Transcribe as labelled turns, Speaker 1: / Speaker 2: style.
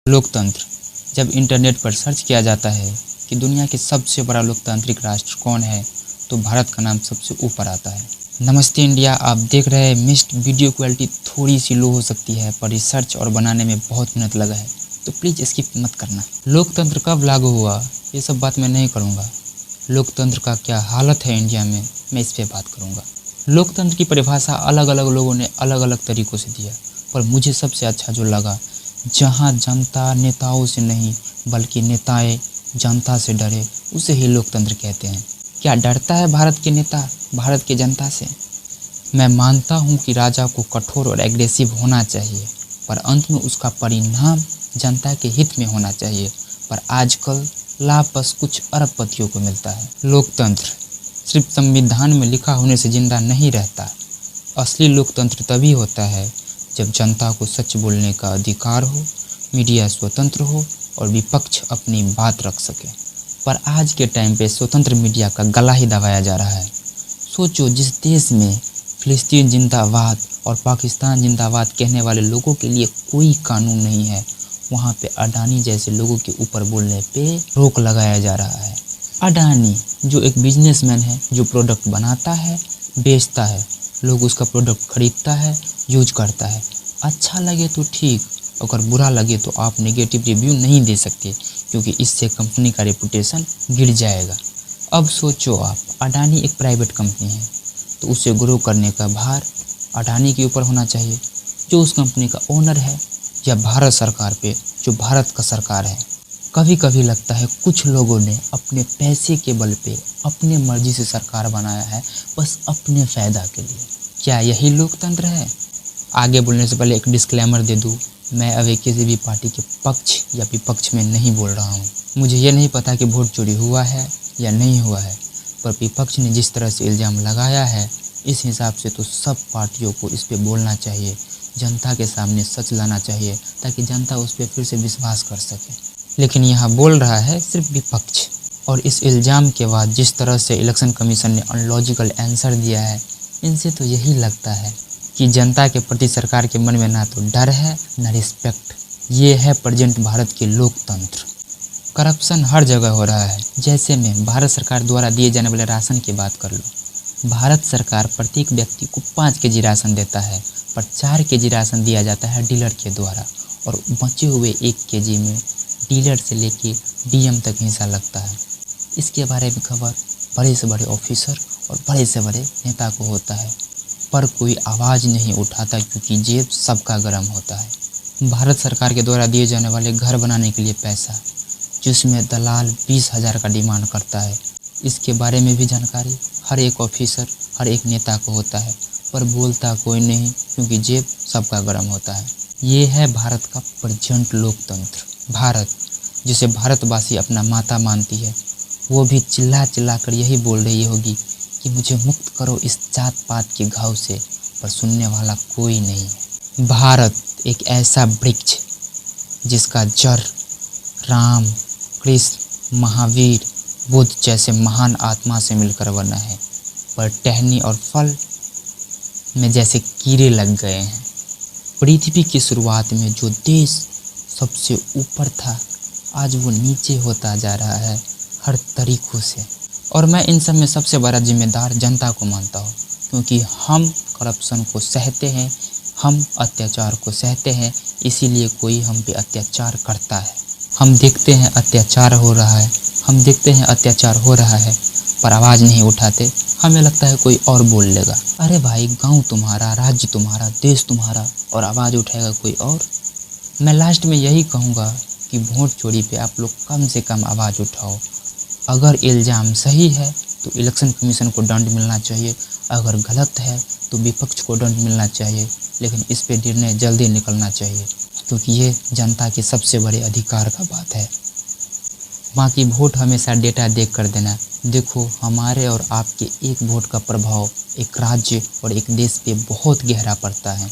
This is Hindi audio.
Speaker 1: लोकतंत्र। जब इंटरनेट पर सर्च किया जाता है कि दुनिया के सबसे बड़ा लोकतांत्रिक राष्ट्र कौन है, तो भारत का नाम सबसे ऊपर आता है। नमस्ते इंडिया, आप देख रहे हैं मिस्ट। वीडियो क्वालिटी थोड़ी सी लो हो सकती है, पर रिसर्च और बनाने में बहुत मेहनत लगा है, तो प्लीज़ स्किप मत करना। लोकतंत्र कब लागू हुआ, ये सब बात मैं नहीं करूँगा। लोकतंत्र का क्या हालत है इंडिया में, मैं इस पर बात करूँगा। लोकतंत्र की परिभाषा अलग अलग लोगों ने अलग अलग तरीक़ों से दिया, पर मुझे सबसे अच्छा जो लगा, जहाँ जनता नेताओं से नहीं बल्कि नेताएं जनता से डरे, उसे ही लोकतंत्र कहते हैं। क्या डरता है भारत के नेता भारत के जनता से? मैं मानता हूँ कि राजा को कठोर और एग्रेसिव होना चाहिए, पर अंत में उसका परिणाम जनता के हित में होना चाहिए। पर आजकल लाभ बस कुछ अरबपतियों को मिलता है। लोकतंत्र सिर्फ संविधान में लिखा होने से जिंदा नहीं रहता। असली लोकतंत्र तभी होता है जब जनता को सच बोलने का अधिकार हो, मीडिया स्वतंत्र हो और विपक्ष अपनी बात रख सके। पर आज के टाइम पे स्वतंत्र मीडिया का गला ही दबाया जा रहा है। सोचो, जिस देश में फिलिस्तीन जिंदाबाद और पाकिस्तान जिंदाबाद कहने वाले लोगों के लिए कोई कानून नहीं है, वहाँ पे अडानी जैसे लोगों के ऊपर बोलने पे रोक लगाया जा रहा है। अडानी जो एक बिजनेसमैन है, जो प्रोडक्ट बनाता है, बेचता है, लोग उसका प्रोडक्ट खरीदता है, यूज करता है। अच्छा लगे तो ठीक, अगर बुरा लगे तो आप नेगेटिव रिव्यू नहीं दे सकते, क्योंकि इससे कंपनी का रेपुटेशन गिर जाएगा। अब सोचो आप, अडानी एक प्राइवेट कंपनी है, तो उसे ग्रो करने का भार अडानी के ऊपर होना चाहिए, जो उस कंपनी का ओनर है, या भारत सरकार पे, जो भारत का सरकार है। कभी कभी लगता है कुछ लोगों ने अपने पैसे के बल पे अपने मर्जी से सरकार बनाया है, बस अपने फ़ायदा के लिए। क्या यही लोकतंत्र है? आगे बोलने से पहले एक डिस्क्लेमर दे दूँ, मैं अभी किसी भी पार्टी के पक्ष या विपक्ष में नहीं बोल रहा हूँ। मुझे ये नहीं पता कि वोट चोरी हुआ है या नहीं हुआ है, पर विपक्ष ने जिस तरह से इल्ज़ाम लगाया है, इस हिसाब से तो सब पार्टियों को इस पे बोलना चाहिए, जनता के सामने सच लाना चाहिए, ताकि जनता उस पर फिर से विश्वास कर सके। लेकिन यहाँ बोल रहा है सिर्फ विपक्ष। और इस इल्ज़ाम के बाद जिस तरह से इलेक्शन कमीशन ने अनलॉजिकल आंसर दिया है, इनसे तो यही लगता है कि जनता के प्रति सरकार के मन में ना तो डर है ना रिस्पेक्ट। ये है प्रेजेंट भारत के लोकतंत्र। करप्शन हर जगह हो रहा है। जैसे में भारत सरकार द्वारा दिए जाने वाले राशन की बात कर लो। भारत सरकार प्रत्येक व्यक्ति को 5 केजी राशन देता है, पर 4 केजी राशन दिया जाता है डीलर के द्वारा, और बचे हुए 1 केजी में डीलर से लेके डीएम तक हिस्सा लगता है। इसके बारे में खबर बड़े से बड़े ऑफिसर और बड़े से बड़े नेता को होता है, पर कोई आवाज़ नहीं उठाता, क्योंकि जेब सबका गर्म होता है। भारत सरकार के द्वारा दिए जाने वाले घर बनाने के लिए पैसा, जिसमें दलाल 20,000 का डिमांड करता है, इसके बारे में भी जानकारी हर एक ऑफिसर हर एक नेता को होता है, पर बोलता कोई नहीं, क्योंकि जेब सबका गर्म होता है। ये है भारत का प्रेजेंट लोकतंत्र। भारत, जिसे भारतवासी अपना माता मानती है, वो भी चिल्ला चिल्ला कर यही बोल रही होगी कि मुझे मुक्त करो इस जात पात के घाव से, पर सुनने वाला कोई नहीं है। भारत एक ऐसा वृक्ष जिसका जड़ राम, कृष्ण, महावीर, बुद्ध जैसे महान आत्मा से मिलकर बना है, पर टहनी और फल में जैसे कीड़े लग गए हैं। पृथ्वी की शुरुआत में जो देश सबसे ऊपर था, आज वो नीचे होता जा रहा है हर तरीक़ों से। और मैं इन सब में सबसे बड़ा जिम्मेदार जनता को मानता हूँ, क्योंकि हम करप्शन को सहते हैं, हम अत्याचार को सहते हैं, इसीलिए कोई हम पे अत्याचार करता है। हम देखते हैं अत्याचार हो रहा है, हम देखते हैं अत्याचार हो रहा है, पर आवाज़ नहीं उठाते। हमें लगता है कोई और बोल लेगा। अरे भाई, गांव तुम्हारा, राज्य तुम्हारा, देश तुम्हारा, और आवाज़ उठाएगा कोई और। मैं लास्ट में यही कहूँगा कि वोट चोरी पे आप लोग कम से कम आवाज़ उठाओ। अगर इल्ज़ाम सही है तो इलेक्शन कमीशन को दंड मिलना चाहिए, अगर गलत है तो विपक्ष को दंड मिलना चाहिए, लेकिन इस पे निर्णय जल्दी निकलना चाहिए, क्योंकि ये जनता के सबसे बड़े अधिकार का बात है। बाकी वोट हमेशा डेटा देख कर देना। देखो, हमारे और आपके एक वोट का प्रभाव एक राज्य और एक देश पे बहुत गहरा पड़ता है।